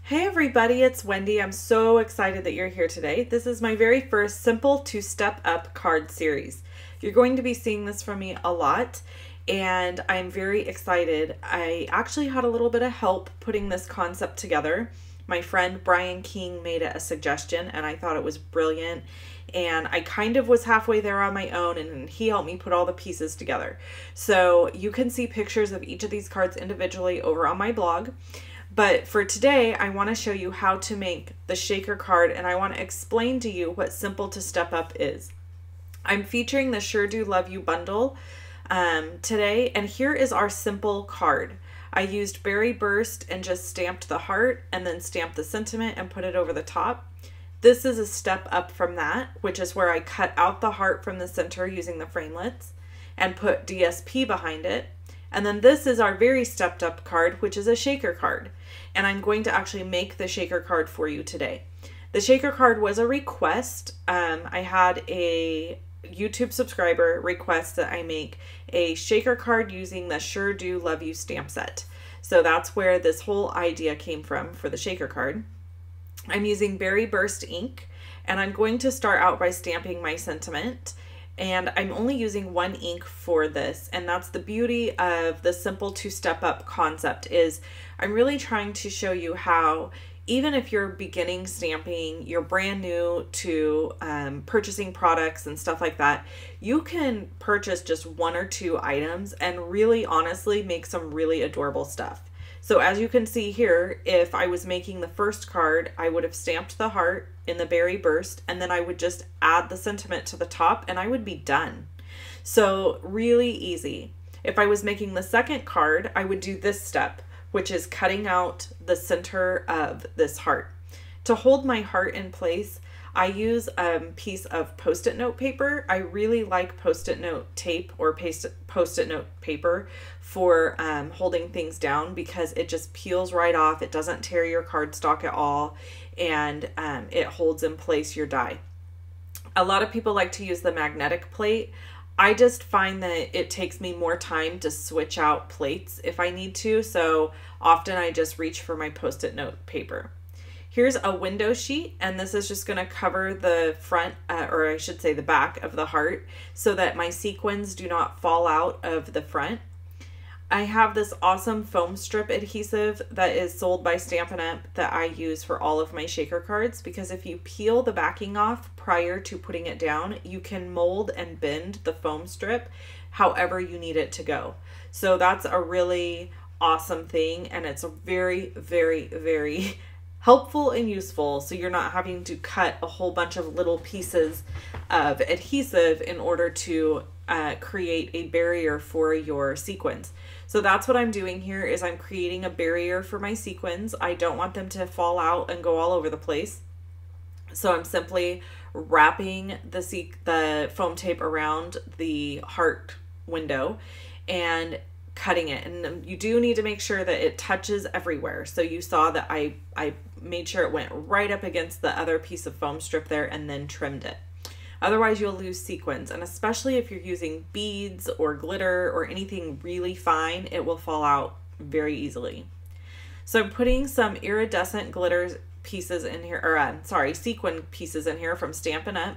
Hey everybody, it's Wendy. I'm so excited that you're here today. This is my very first Simple to Step Up card series. You're going to be seeing this from me a lot, and I'm very excited. I actually had a little bit of help putting this concept together. My friend Brian King made it a suggestion, and I thought it was brilliant. And I kind of was halfway there on my own, and he helped me put all the pieces together. So you can see pictures of each of these cards individually over on my blog. But for today, I want to show you how to make the shaker card, and I want to explain to you what Simple to Step Up is. I'm featuring the Sure Do Love You bundle today, and here is our simple card. I used Berry Burst and just stamped the heart and then stamped the sentiment and put it over the top. This is a step up from that, which is where I cut out the heart from the center using the framelits and put DSP behind it. And then this is our very stepped up card, which is a shaker card. And I'm going to actually make the shaker card for you today. The shaker card was a request. I had a YouTube subscriber request that I make a shaker card using the Sure Do Love You stamp set. So that's where this whole idea came from for the shaker card. I'm using Berry Burst ink, and I'm going to start out by stamping my sentiment. And I'm only using one ink for this, and that's the beauty of the Simple to Step Up concept. Is I'm really trying to show you how, even if you're beginning stamping, you're brand new to purchasing products and stuff like that, you can purchase just one or two items and really honestly make some really adorable stuff. So as you can see here, if I was making the first card, I would have stamped the heart in the Berry Burst, and then I would just add the sentiment to the top and I would be done. So really easy. If I was making the second card, I would do this step, which is cutting out the center of this heart. To hold my heart in place, I use a piece of Post-it note paper. I really like Post-it note tape or Post-it note paper for holding things down because it just peels right off. It doesn't tear your cardstock at all, and it holds in place your die. A lot of people like to use the magnetic plate. I just find that it takes me more time to switch out plates if I need to, so often I just reach for my Post-it note paper. Here's a window sheet, and this is just going to cover the front, or I should say the back of the heart, so that my sequins do not fall out of the front. I have this awesome foam strip adhesive that is sold by Stampin' UP that I use for all of my shaker cards, because if you peel the backing off prior to putting it down, you can mold and bend the foam strip however you need it to go. So that's a really awesome thing, and it's a very, very, very helpful and useful, so you're not having to cut a whole bunch of little pieces of adhesive in order to create a barrier for your sequins. So that's what I'm doing here, is I'm creating a barrier for my sequins. I don't want them to fall out and go all over the place. So I'm simply wrapping the foam tape around the heart window and cutting it, and you do need to make sure that it touches everywhere. So you saw that I made sure it went right up against the other piece of foam strip there and then trimmed it. Otherwise you'll lose sequins, and especially if you're using beads or glitter or anything really fine, it will fall out very easily. So I'm putting some iridescent glitter pieces in here, or sequin pieces in here from Stampin' UP.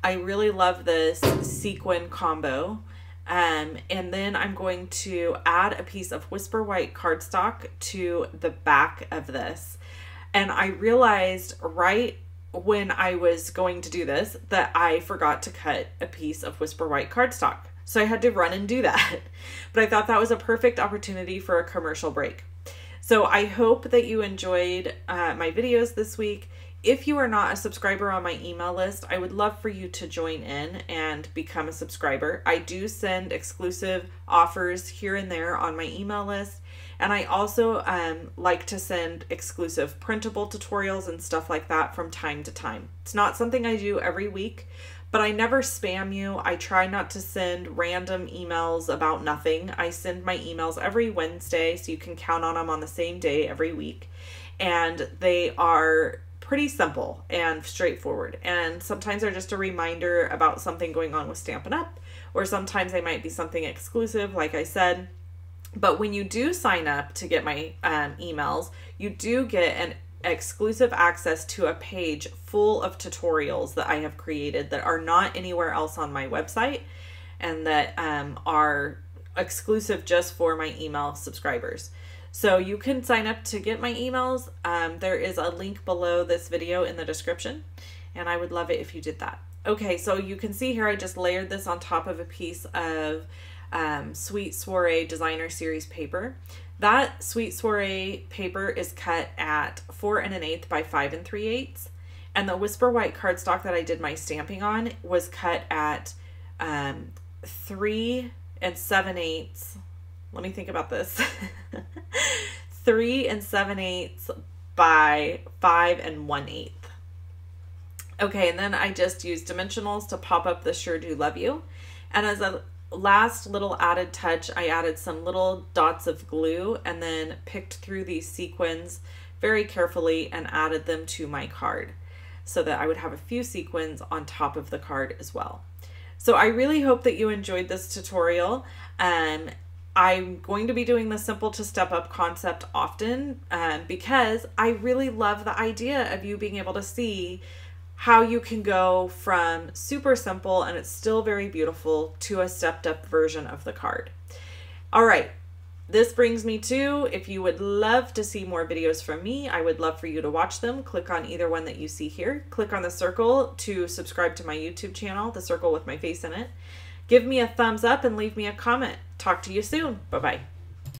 I really love this sequin combo. And then I'm going to add a piece of Whisper White cardstock to the back of this. And I realized right when I was going to do this that I forgot to cut a piece of Whisper White cardstock. So I had to run and do that. But I thought that was a perfect opportunity for a commercial break. So I hope that you enjoyed my videos this week. If you are not a subscriber on my email list, I would love for you to join in and become a subscriber. I do send exclusive offers here and there on my email list. And I also like to send exclusive printable tutorials and stuff like that from time to time. It's not something I do every week, but I never spam you. I try not to send random emails about nothing. I send my emails every Wednesday, so you can count on them on the same day every week. And they are pretty simple and straightforward, and sometimes they're just a reminder about something going on with Stampin' UP, or sometimes they might be something exclusive, like I said. But when you do sign up to get my emails, you do get exclusive access to a page full of tutorials that I have created that are not anywhere else on my website and that are exclusive just for my email subscribers. So you can sign up to get my emails. There is a link below this video in the description, and I would love it if you did that. Okay, so you can see here I just layered this on top of a piece of Sweet Soiree Designer Series paper. That Sweet Soiree paper is cut at 4 1/8 by 5 3/8, and the Whisper White cardstock that I did my stamping on was cut at 3 7/8. Let me think about this. 3 7/8 by 5 1/8. Okay, and then I just used dimensionals to pop up the Sure Do Love You. And as a last little added touch, I added some little dots of glue and then picked through these sequins very carefully and added them to my card so that I would have a few sequins on top of the card as well. So I really hope that you enjoyed this tutorial. I'm going to be doing the simple to step up concept often because I really love the idea of you being able to see how you can go from super simple and it's still very beautiful to a stepped up version of the card. All right, this brings me to, if you would love to see more videos from me, I would love for you to watch them. Click on either one that you see here. Click on the circle to subscribe to my YouTube channel, the circle with my face in it. Give me a thumbs up and leave me a comment. Talk to you soon. Bye-bye.